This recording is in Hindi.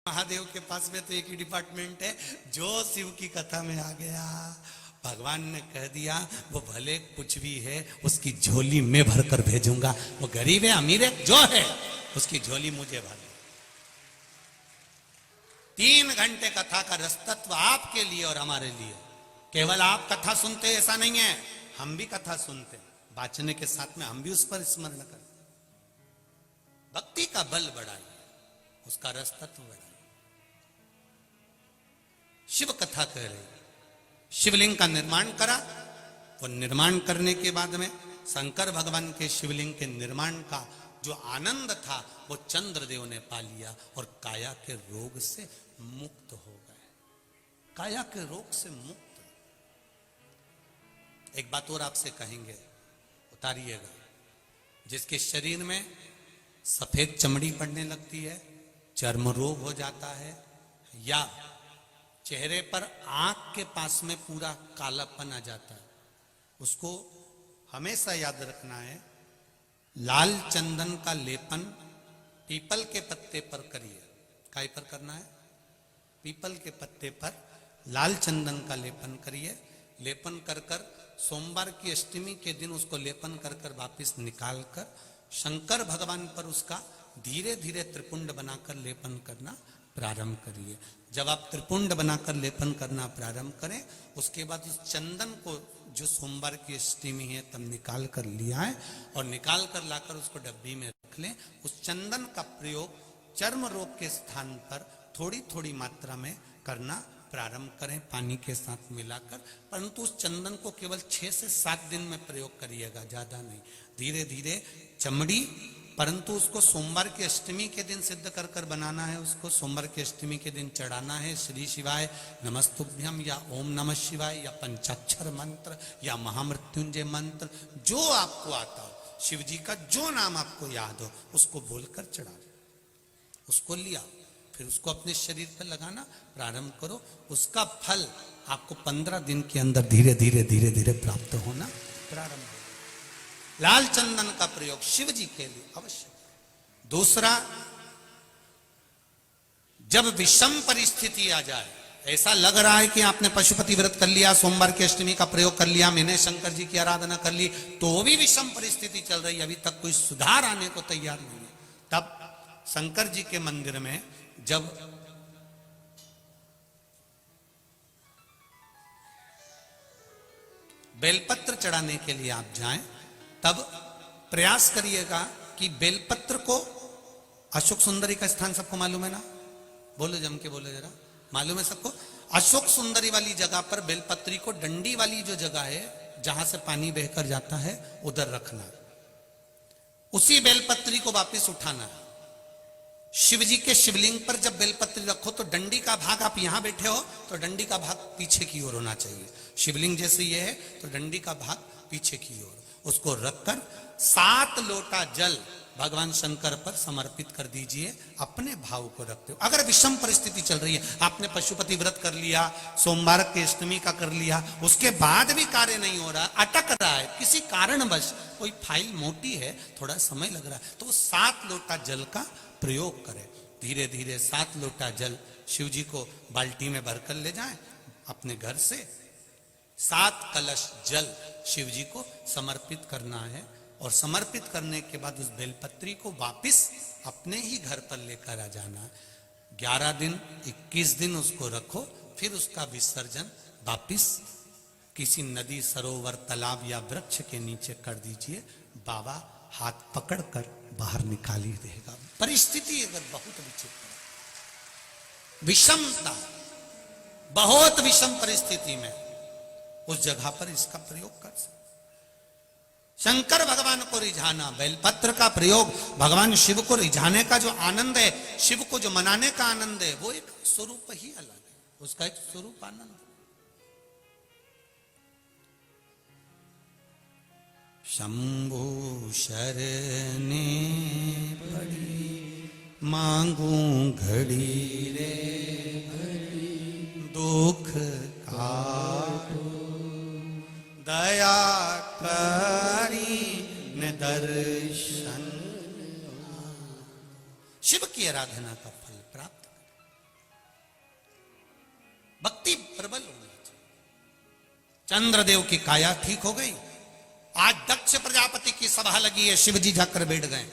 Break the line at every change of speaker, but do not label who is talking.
महादेव के पास में तो एक ही डिपार्टमेंट है, जो शिव की कथा में आ गया भगवान ने कह दिया वो भले कुछ भी है उसकी झोली में भर कर भेजूंगा। वो गरीब है अमीर है जो है उसकी झोली मुझे भर। 3 घंटे कथा का रसतत्व आपके लिए और हमारे लिए। केवल आप कथा सुनते ऐसा नहीं है, हम भी कथा सुनते, वाचने के साथ में हम भी उस पर स्मरण करते। भक्ति का बल बढ़ाइए, उसका रसतत्व बढ़ाइए। शिव कथा कह रही, शिवलिंग का निर्माण करा। वो निर्माण करने के बाद में शंकर भगवान के शिवलिंग के निर्माण का जो आनंद था वो चंद्रदेव ने पा लिया और काया के रोग से मुक्त हो गए। काया के रोग से मुक्त। एक बात और आपसे कहेंगे, उतारिएगा। जिसके शरीर में सफेद चमड़ी पड़ने लगती है, चर्म रोग हो जाता है, या चेहरे पर आंख के पास में पूरा कालापन आ जाता है, उसको हमेशा याद रखना है लाल चंदन का लेपन पीपल के पत्ते पर करिए। काय पर करना है? पीपल के पत्ते पर लाल चंदन का लेपन करिए। लेपन कर कर सोमवार की अष्टमी के दिन उसको लेपन कर कर वापिस निकाल कर शंकर भगवान पर उसका धीरे धीरे त्रिपुंड बनाकर लेपन करना प्रारंभ करिए। जब आप त्रिपुंड बनाकर लेपन करना प्रारंभ करें, उसके बाद उस चंदन को जो सोमवार की अष्टमी है तब निकाल कर लिया है और निकाल कर लाकर उसको डब्बी में रख लें। उस चंदन का प्रयोग चर्म रोग के स्थान पर थोड़ी थोड़ी मात्रा में करना प्रारंभ करें, पानी के साथ मिलाकर। परंतु उस चंदन को केवल 6 से 7 दिन में प्रयोग करिएगा, ज्यादा नहीं। धीरे धीरे चमड़ी, परंतु उसको सोमवार की अष्टमी के दिन सिद्ध कर कर बनाना है। उसको सोमवार की अष्टमी के दिन चढ़ाना है श्री शिवाय नमस्तुभ्यम या ओम नमः शिवाय या पंचाक्षर मंत्र या महामृत्युंजय मंत्र, जो आपको आता हो, शिव जी का जो नाम आपको याद हो उसको बोलकर चढ़ा, उसको लिया, फिर उसको अपने शरीर पर लगाना प्रारंभ करो। उसका फल आपको 15 दिन के अंदर धीरे धीरे धीरे धीरे प्राप्त होना प्रारंभ हो। लाल चंदन का प्रयोग शिव जी के लिए अवश्य। दूसरा, जब विषम परिस्थिति आ जाए, ऐसा लग रहा है कि आपने पशुपति व्रत कर लिया, सोमवार की अष्टमी का प्रयोग कर लिया, मैंने शंकर जी की आराधना कर ली, तो भी विषम परिस्थिति चल रही है, अभी तक कोई सुधार आने को तैयार नहीं है, तब शंकर जी के मंदिर में जब बेलपत्र चढ़ाने के लिए आप जाएं, तब प्रयास करिएगा कि बेलपत्र को, अशोक सुंदरी का स्थान सबको मालूम है ना? बोलो जम के बोलो जरा, मालूम है सबको? अशोक सुंदरी वाली जगह पर बेलपत्री को, डंडी वाली जो जगह है जहां से पानी बहकर जाता है, उधर रखना। उसी बेलपत्री को वापस उठाना। शिव जी के शिवलिंग पर जब बेलपत्री रखो तो डंडी का भाग, आप यहां बैठे हो तो डंडी का भाग पीछे की ओर होना चाहिए। शिवलिंग जैसे ये है तो डंडी का भाग पीछे की ओर, उसको रखकर 7 लोटा जल भगवान शंकर पर समर्पित कर दीजिए, अपने भाव को रखते हो। अगर विषम परिस्थिति चल रही है, आपने पशुपति व्रत कर लिया, सोमवार की अष्टमी का कर लिया, उसके बाद भी कार्य नहीं हो रहा, अटक रहा है किसी कारणवश, कोई फाइल मोटी है, थोड़ा समय लग रहा है, तो 7 लोटा जल का प्रयोग करें। धीरे धीरे 7 लोटा जल शिव जी को बाल्टी में भरकर ले जाएं अपने घर से। 7 कलश जल शिव जी को समर्पित करना है और समर्पित करने के बाद उस बेलपत्री को वापिस अपने ही घर पर लेकर आ जाना। 11 दिन 21 दिन उसको रखो, फिर उसका विसर्जन वापिस किसी नदी, सरोवर, तालाब या वृक्ष के नीचे कर दीजिए। बाबा हाथ पकड़कर बाहर निकाल ही देगा। परिस्थिति अगर बहुत विचित्र, विषमता, बहुत विषम परिस्थिति में उस जगह पर इसका प्रयोग कर सकते। शंकर भगवान को रिझाना, बेलपत्र का प्रयोग भगवान शिव को रिझाने का जो आनंद है, शिव को जो मनाने का आनंद है, वो एक स्वरूप ही अलग है, उसका एक स्वरूप आनंद। शंभु शरणे पड़ी मांगू घड़ी रे घड़ी, दुख काटो दया करी न दर्शन। शिव की आराधना का फल प्राप्त करें। चंद्रदेव की काया ठीक हो गई। आज दक्ष प्रजापति की सभा लगी है, शिवजी जाकर बैठ गए।